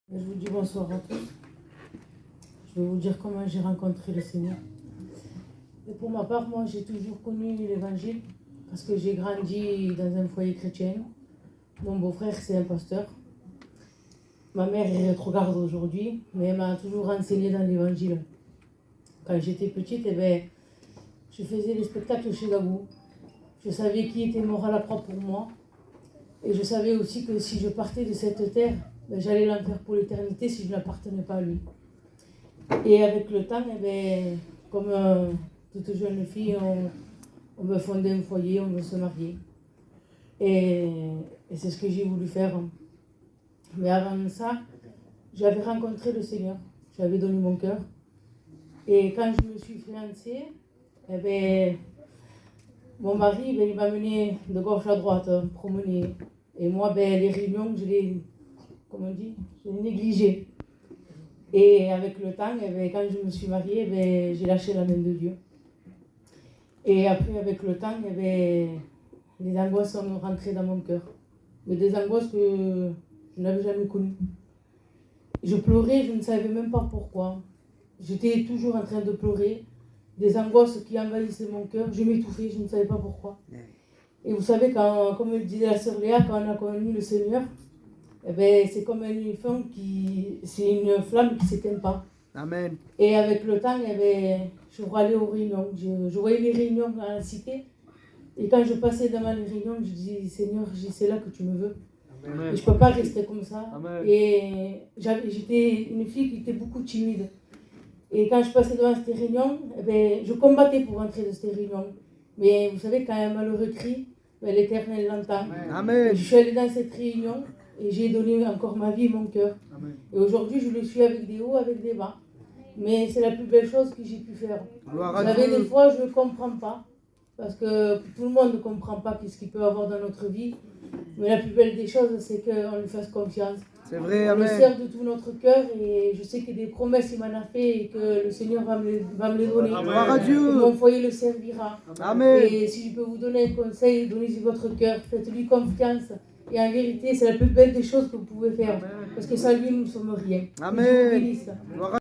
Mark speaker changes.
Speaker 1: Je vous dis bonsoir à tous. Je vais vous dire comment j'ai rencontré le Seigneur. Et pour ma part, moi, j'ai toujours connu l'évangile parce que j'ai grandi dans un foyer chrétien. Mon beau-frère, c'est un pasteur. Ma mère est rétrograde aujourd'hui, mais elle m'a toujours enseigné dans l'évangile. Quand j'étais petite, je faisais les spectacles chez Gabou. Je savais qui était mort à la croix pour moi. Et je savais aussi que si je partais de cette terre, j'allais l'enfer pour l'éternité si je n'appartenais pas à lui. Et avec le temps, comme toute jeune fille, on veut fonder un foyer, on veut se marier. Et c'est ce que j'ai voulu faire. Mais avant ça, j'avais rencontré le Seigneur. J'avais donné mon cœur. Et quand je me suis fiancée, mon mari, il m'a mené de gauche à droite, promener. Et moi, les réunions, je les négligées. Et avec le temps, quand je me suis mariée, j'ai lâché la main de Dieu. Et après, avec le temps, les angoisses sont rentrées dans mon cœur. Mais des angoisses que je n'avais jamais connues. Je pleurais, je ne savais même pas pourquoi. J'étais toujours en train de pleurer. Des angoisses qui envahissaient mon cœur. Je m'étouffais, je ne savais pas pourquoi. Et vous savez, comme le disait la sœur Léa, quand on a connu le Seigneur, c'est comme c'est une flamme qui ne s'éteint pas.
Speaker 2: Amen.
Speaker 1: Et avec le temps, je allais aux réunions. Je voyais les réunions dans la cité. Et quand je passais devant les réunions, je disais, Seigneur, c'est là que tu me veux.
Speaker 2: Amen.
Speaker 1: Et je ne peux pas rester comme ça.
Speaker 2: Amen.
Speaker 1: Et j'étais une fille qui était beaucoup timide. Et quand je passais devant ces réunions, je combattais pour entrer dans ces réunions. Mais vous savez, quand un malheureux crie, l'Éternel l'entend.
Speaker 2: Amen.
Speaker 1: Et je suis allée dans cette réunion et j'ai donné encore ma vie et mon cœur.
Speaker 2: Amen.
Speaker 1: Et aujourd'hui, je le suis avec des hauts, avec des bas. Mais c'est la plus belle chose que j'ai pu faire.
Speaker 2: Gloire
Speaker 1: Vous
Speaker 2: à
Speaker 1: savez,
Speaker 2: Dieu.
Speaker 1: des fois, je ne comprends pas. Parce que tout le monde ne comprend pas ce qu'il peut avoir dans notre vie. Mais la plus belle des choses, c'est qu'on lui fasse confiance.
Speaker 2: C'est vrai,
Speaker 1: On le
Speaker 2: amen.
Speaker 1: sert de tout notre cœur et je sais que des promesses il m'en a fait et que le Seigneur va me les donner.
Speaker 2: Gloire à Dieu.
Speaker 1: Et mon foyer le servira.
Speaker 2: Amen.
Speaker 1: Et si je peux vous donner un conseil, donnez-y votre cœur, faites-lui confiance. Et en vérité, c'est la plus belle des choses que vous pouvez faire. Parce que sans lui, nous ne sommes rien.
Speaker 2: Amen.
Speaker 1: Que Dieu vous bénisse.
Speaker 2: Gloire à